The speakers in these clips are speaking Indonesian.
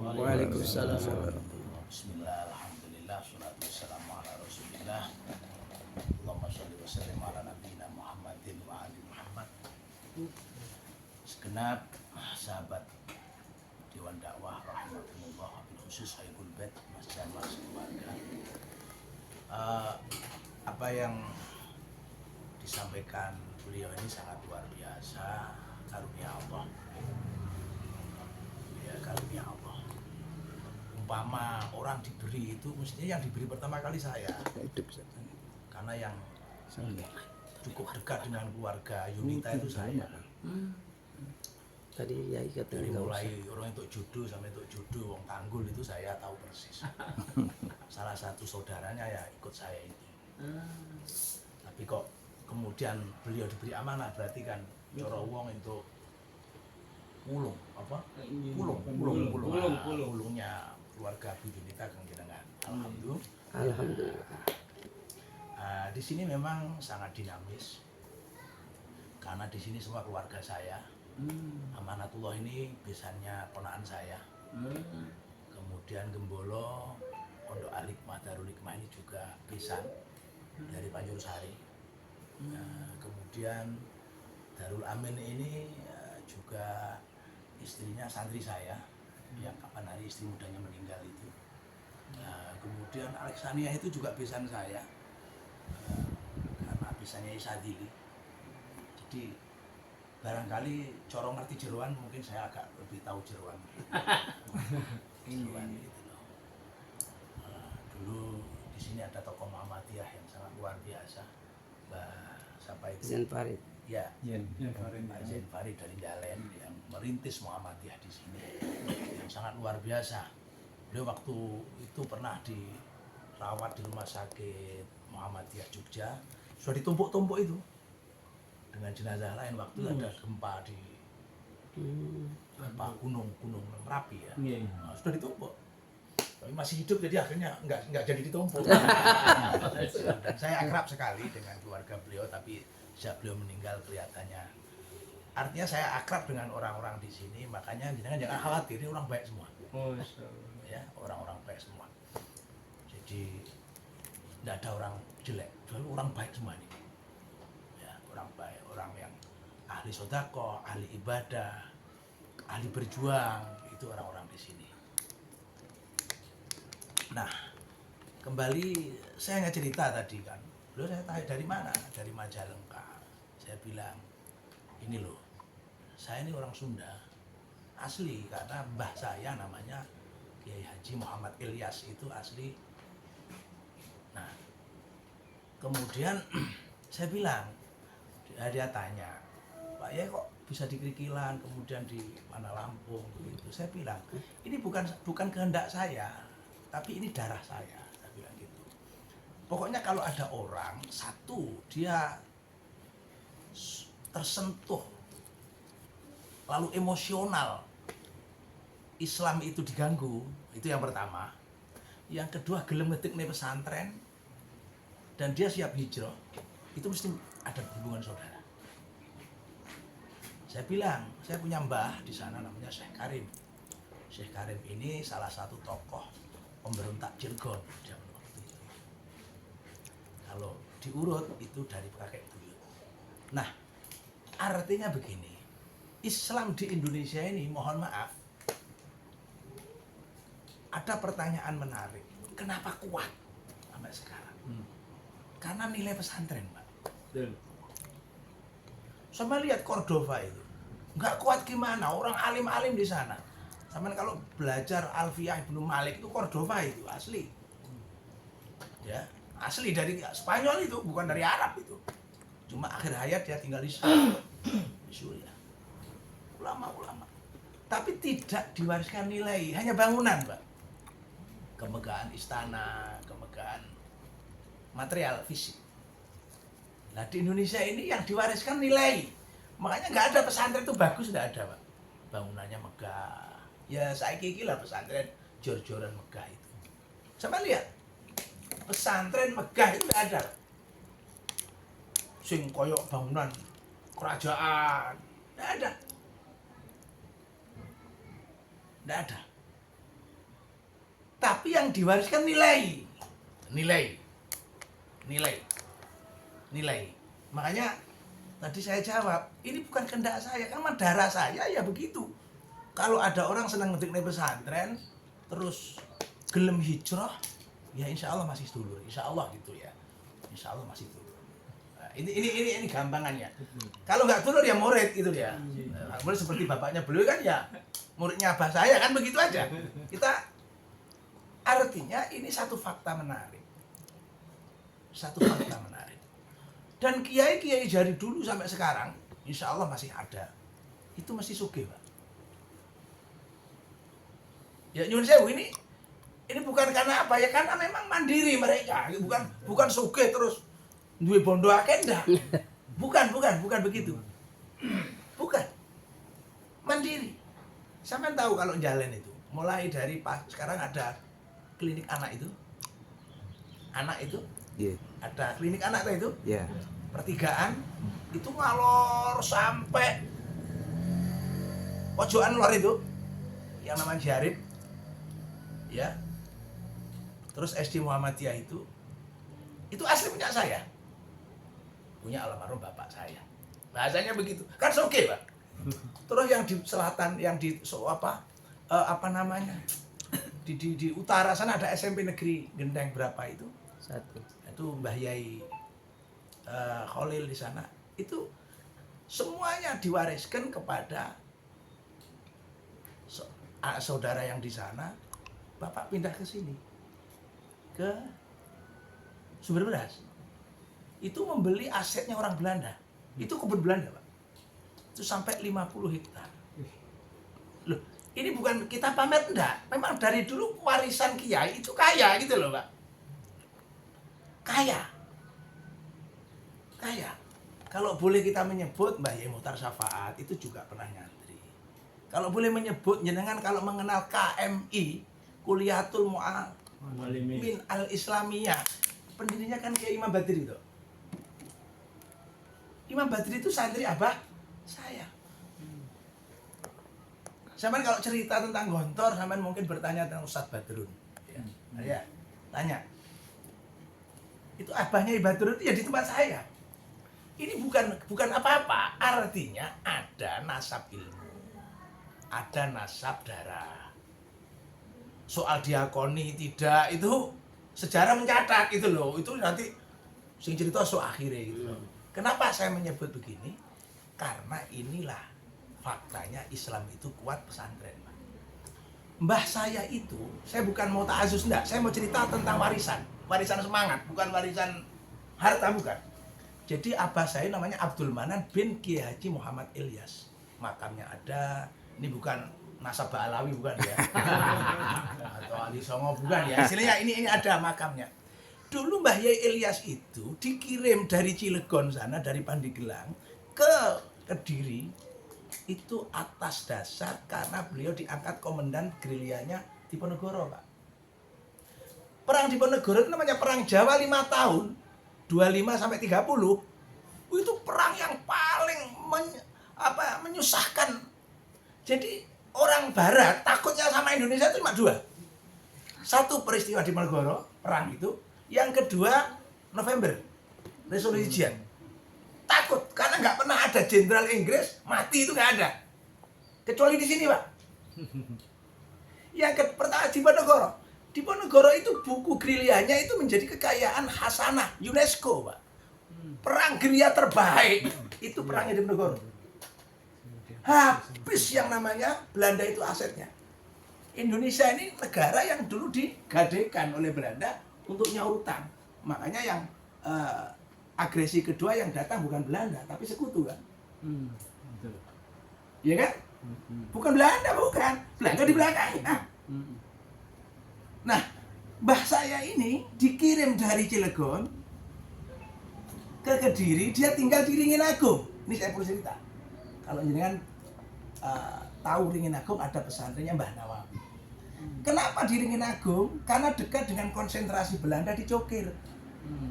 Waalaikumsalam. Bismillah, alhamdulillah, salatu wassalamu ala rasulillah. Allahumma sholli wa sallim ala nabiyina Muhammadin wa ali Muhammad. Segenap sahabat Dewan Dakwah rahimahumullah, khusus Haibul Bait, Mas Jamal sekeluarga. Apa yang disampaikan beliau ini sangat luar biasa, karunia Allah. Ya, karunia Allah. Umpama orang diberi itu mestinya yang diberi pertama kali saya, karena yang cukup dekat dengan keluarga Yunita itu saya. Tadi ya Dari mulai orang untuk jodoh sampai untuk jodoh Wong Tanggul itu saya tahu persis. Salah satu saudaranya ya ikut saya itu. Tapi kok kemudian beliau diberi amanah, berarti kan coro wong untuk pulungnya keluarga Bu Yunita Kang Jenengan. Alhamdulillah. Di sini memang sangat dinamis karena di sini semua keluarga saya. Amanatullah ini besannya ponakan saya. Kemudian Gembolo Pondok Al-Hikmah Darul Hikmah ini juga besan dari Panjursari. Kemudian Darul Amin ini juga istrinya santri saya yang kapan hari istri mudanya meninggal itu. Kemudian Alexania itu juga besan saya karena besannya Isadili. Jadi barangkali corong ngerti jeroan, mungkin saya agak lebih tahu jeroan. Jeroan gitu loh. Dulu di sini ada tokoh Muhammadiyah yang sangat luar biasa, Mbak siapa itu? Zain Farid. Ya, Pak Zain Farid dari Dalen yang merintis Muhammadiyah di sini, yang sangat luar biasa. Beliau waktu itu pernah dirawat di rumah sakit Muhammadiyah Jogja, sudah ditumpuk-tumpuk itu dengan jenazah lain waktu ada gempa di gunung Merapi ya. Nah, sudah ditumpuk. Tapi masih hidup, jadi akhirnya nggak jadi ditumpuk. Dan saya akrab sekali dengan keluarga beliau, tapi sejak beliau meninggal kelihatannya. Artinya saya akrab dengan orang-orang di sini, makanya jangan khawatir, ini orang baik semua. Ya, orang-orang baik semua. Jadi tidak ada orang jelek, selalu orang baik semua ini. Ya, orang baik, orang yang ahli sedekah, ahli ibadah, ahli berjuang, itu orang-orang di sini. Nah, kembali saya nggak cerita tadi kan. Beliau saya tanya dari mana? Dari Majalengka. Saya bilang, ini loh, saya ini orang Sunda asli, karena mbah saya namanya Kiai Haji Muhammad Ilyas, itu asli. Nah, kemudian saya bilang, dia tanya, Pak ya kok bisa di Krikilan, kemudian di mana Lampung begitu. Saya bilang, ini bukan kehendak saya, tapi ini darah saya bilang gitu. Pokoknya kalau ada orang satu dia tersentuh lalu emosional, Islam itu diganggu, itu yang pertama. Yang kedua gelem ngetik nih pesantren dan dia siap hijrah, itu mesti ada hubungan saudara. Saya bilang, saya punya mbah di sana namanya Syekh Karim. Syekh Karim ini salah satu tokoh pemberontak Cilegon zaman waktu itu. Kalau diurut itu dari kakek buyut. Nah, artinya begini, Islam di Indonesia ini, mohon maaf, ada pertanyaan menarik, kenapa kuat sampai sekarang? Karena nilai pesantren, Pak. Sama lihat Cordova itu, nggak kuat gimana, orang alim-alim di sana. Sama kalau belajar Alfiyah Ibnu Malik itu Cordova itu asli, ya asli dari Spanyol itu, bukan dari Arab itu. Cuma akhir hayat dia tinggal di Suriah. Ulama-ulama, tapi tidak diwariskan nilai, hanya bangunan, Pak. Kemegahan istana, kemegahan material fisik. Nah di Indonesia ini yang diwariskan nilai, makanya nggak ada pesantren itu bagus, nggak ada, Pak. Bangunannya megah. Ya saya kira pesantren jor-joran megah itu. Sama lihat, pesantren megah itu nggak ada. Sing koyok bangunan kerajaan, nggak ada. Nggak ada. Tapi yang diwariskan nilai. Makanya tadi saya jawab, ini bukan kehendak saya, kan darah saya ya begitu. Kalau ada orang senang ngedik nih pesantren, terus gelem hijrah, ya insya Allah masih dulur, insya Allah gitu ya, insya Allah masih dulur. Nah, ini gampangannya. Kalau nggak dulur ya murid gitu ya. Nah, murid seperti bapaknya beliau kan ya muridnya abah saya kan begitu aja. Kita artinya ini satu fakta menarik. Dan kiai-kiai dari dulu sampai sekarang, insya Allah masih ada. Itu masih sugih, Pak. Ya nyuwun sewu, ini bukan karena apa ya, karena memang mandiri mereka, bukan sugih terus duwe bondo akeh ndak. Bukan begitu. Bukan. Mandiri. Sampean tahu kalau jalan itu, mulai dari pas sekarang ada klinik anak itu. Yeah. Ada klinik anak itu. Yeah. Pertigaan itu ngalor sampai pojokan luar itu yang namanya Jarib ya, terus SD Muhammadiyah itu asli punya saya, punya almarhum bapak saya, bahasanya begitu kan soge Pak. Terus yang di selatan, yang di apa namanya di utara sana ada SMP negeri Gendeng berapa itu 1. itu Mbah Yai Khalil di sana, itu semuanya diwariskan kepada saudara yang di sana. Bapak pindah ke sini, ke Sumber Beras, itu membeli asetnya orang Belanda, itu kebun Belanda Pak, itu sampai 50 hektar. Loh, ini bukan kita pamer enggak, memang dari dulu warisan kiai itu kaya gitu loh Pak, kaya. Kalau boleh kita menyebut Mbah Yai Muhtar Syafaat itu juga pernah nyantri. Kalau boleh menyebut jenengan, kalau mengenal KMI, Kuliatul Mu'allimin Al-Islamiyah, pendirinya kan Kiai Imam Badri itu. Imam Badri itu santri abah saya. Sampean kalau cerita tentang Gontor, sampean mungkin bertanya tentang Ustadz Badrun. Ya, tanya. Itu abahnya Badrun itu ya di tempat saya. Ini bukan apa-apa, artinya ada nasab ilmu, ada nasab darah. Soal diakoni tidak, itu sejarah mencatat itu loh, itu nanti sing cerita soal akhirnya gitu. Kenapa saya menyebut begini? Karena inilah faktanya Islam itu kuat pesantren. Mbah saya itu, saya bukan mau ta'azus enggak, saya mau cerita tentang warisan semangat, bukan warisan harta, bukan. Jadi abah saya namanya Abdul Manan bin Kiai Haji Muhammad Ilyas. Makamnya ada, ini bukan nasabah Alawi bukan ya. Atau Ali Songo bukan ya. Istilahnya ini ada makamnya. Dulu Mbah Yai Ilyas itu dikirim dari Cilegon sana, dari Pandeglang ke Kediri itu atas dasar karena beliau diangkat komandan gerilyanya Diponegoro, Pak. Perang Diponegoro itu namanya perang Jawa 5 tahun. 25 sampai 30 itu perang yang paling menyusahkan. Jadi orang barat takutnya sama Indonesia itu cuma 2. Satu peristiwa di Diponegoro, perang itu. Yang kedua November, resolusi Jian. Takut karena nggak pernah ada jenderal Inggris mati, itu nggak ada. Kecuali di sini, Pak. Yang pertama Diponegoro. Diponegoro itu buku gerilyanya itu menjadi kekayaan Hasanah UNESCO, Pak. Perang gerilya terbaik itu perangnya Diponegoro. Habis yang namanya Belanda itu asetnya. Indonesia ini negara yang dulu digadekan oleh Belanda untuk nyaur utang. Makanya yang agresi kedua yang datang bukan Belanda tapi sekutu kan. Iya kan? Bukan Belanda, bukan. Belanda di belakang. Nah, mbah saya ini dikirim dari Cilegon ke Kediri, dia tinggal di Ringin Agung. Ini saya perlu cerita. Kalau jenengan tahu Ringin Agung ada pesantrennya Mbah Nawawi. Kenapa di Ringin Agung? Karena dekat dengan konsentrasi Belanda di Cokir.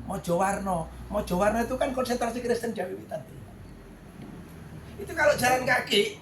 Mojowarno itu kan konsentrasi Kristen Jawa Witan. Itu kalau jalan kaki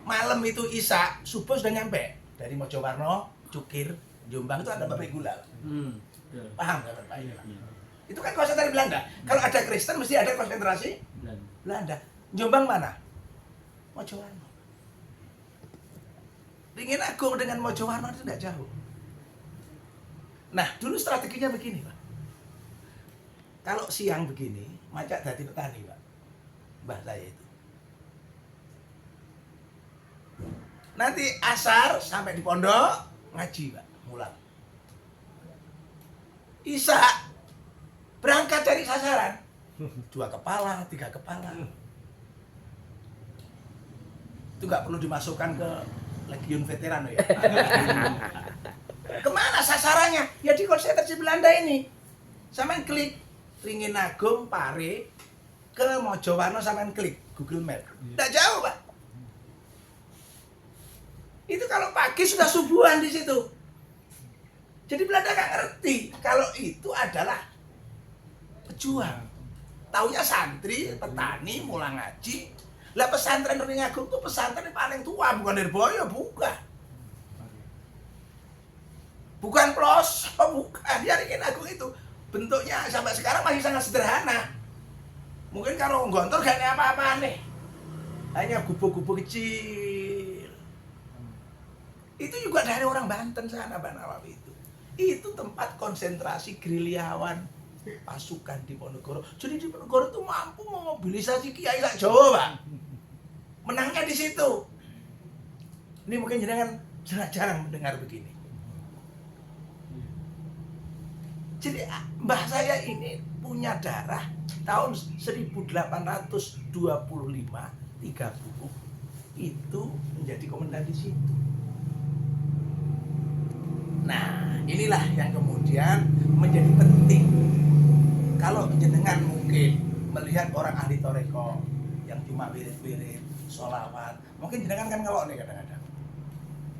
malam itu Isya, subuh sudah nyampe dari Mojowarno, Cukir Jombang itu ada pabrik gula. Betul. Paham nggak Pak? Itu kan konsentrasi Belanda. Kalau ada Kristen mesti ada konsentrasi Belanda. Jombang mana? Mojowarno. Ringin Agung dengan Mojowarno itu tidak jauh. Nah, dulu strateginya begini, Pak. Kalau siang begini, macak dadi petani, Pak. Mbah saya itu. Nanti asar sampai di pondok ngaji, Pak, mulang. Isya berangkat dari sasaran 2 kepala, 3 kepala. Itu nggak perlu dimasukkan ke legiun veteran ya. Kemana sasarannya? Ya di konsentrasi Belanda ini. Sampean klik Ringin Agung, Pare ke Mojowarno, sampean klik Google Map. Tidak jauh, Pak. Itu kalau pagi sudah subuhan di situ. Jadi Belanda nggak ngerti kalau itu adalah pejuang. Taunya santri, petani, mulang ngaji. Lah pesantren Ringin Agung itu pesantren yang paling tua, bukan Nirboyo, bukan. Bukan Ploso, bukan. Ya Ringin Agung itu bentuknya sampai sekarang masih sangat sederhana. Mungkin kalau Gontor gak ada apa-apa nih. Hanya gubuk-gubuk kecil. Itu juga dari orang Banten sana, Pak Nawawi itu. Itu tempat konsentrasi gerilyawan pasukan di Ponorogo. Jadi di Ponorogo itu mampu memobilisasi kiai sak Jawa, Pak. Menangnya di situ. Ini mungkin jenengan jarang mendengar begini. Jadi mbah saya ini punya darah tahun 1825 30 itu menjadi komandan di situ. Nah, inilah yang kemudian menjadi penting. Kalau jenengan mungkin melihat orang ahli toreko yang cuma wirid-wirid, sholawat, mungkin jenengan kan ngelok nih kadang-kadang.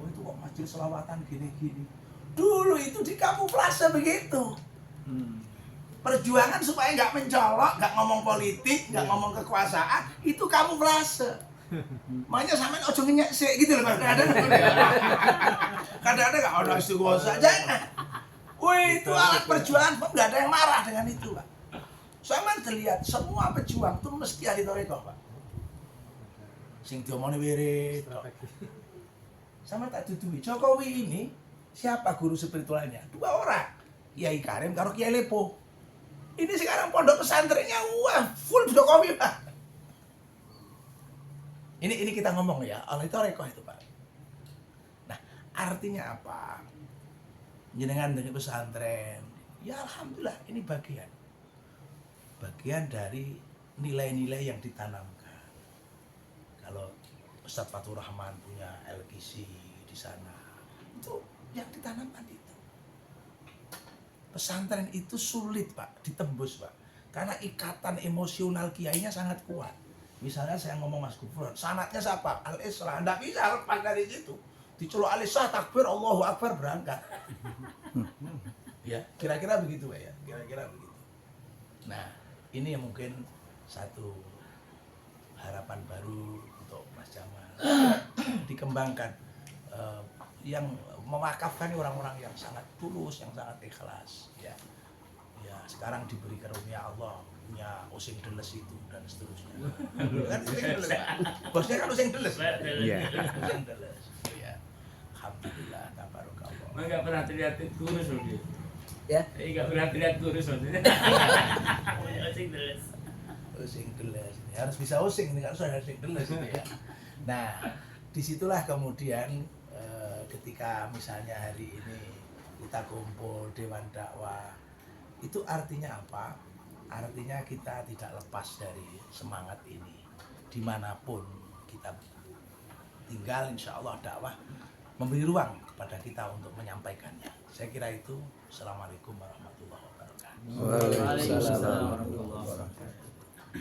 Oh itu kok masjid sholawatan gini-gini. Dulu itu dikamuflase begitu. Perjuangan supaya nggak mencolok, nggak ngomong politik, nggak ngomong kekuasaan, itu kamuflase. Makanya sampean ojo ngenyek sik gitu loh, kadang-kadang. Kadang-kadang nggak ada istiqosa, jangan. Wih, itu alat perjuangan, nggak ada yang marah dengan itu, Pak. Sampean terlihat semua pejuang itu mesti ahli toreko, Pak. Sing diomongin wirid. Sama tak dudui. Jokowi ini siapa guru spiritualnya? 2 orang. Kiai Karim karo Kiai Lepo. Ini sekarang pondok pesantrennya wah full Jokowi, Pak. Ini kita ngomong ya, oleh toreko itu, Pak. Nah, artinya apa? Jenengan dengan pesantren, ya alhamdulillah ini bagian dari nilai-nilai yang ditanamkan. Kalau Ustaz Fatur Rahman punya LKC di sana, itu yang ditanamkan itu. Pesantren itu sulit, Pak, ditembus, Pak, karena ikatan emosional kiainya sangat kuat. Misalnya saya ngomong Mas Gufron, sanatnya siapa? Al-Isra, nggak bisa lepas dari situ. Diceluk Al-Isra, takbir, Allahu Akbar, berangkat. Ya, kira-kira begitu, Pak, ya, kira-kira begitu. Nah, ini yang mungkin satu harapan baru untuk Mas Jamal dikembangkan, yang mewakafkan orang-orang yang sangat tulus, yang sangat ikhlas, ya. Ya, sekarang diberi karunia Allah punya osing deles itu dan seterusnya. Kan osing deles, Pak. Bosnya kan osing deles. Iya. Osing deles. Ya. Alhamdulillah, tabarakallah. Enggak pernah terlihat kurus loh dia. Ya. Enggak pernah terlihat kurus maksudnya. Osing deles. Osing deles. Harus bisa osing, ini harus ada osing deles itu ya. Nah, disitulah kemudian ketika misalnya hari ini kita kumpul Dewan Dakwah, itu artinya apa? Artinya kita tidak lepas dari semangat ini. Dimanapun kita tinggal, insya Allah dakwah memberi ruang kepada kita untuk menyampaikannya. Saya kira itu. Assalamualaikum warahmatullahi wabarakatuh. Waalaikumsalam warahmatullahi wabarakatuh.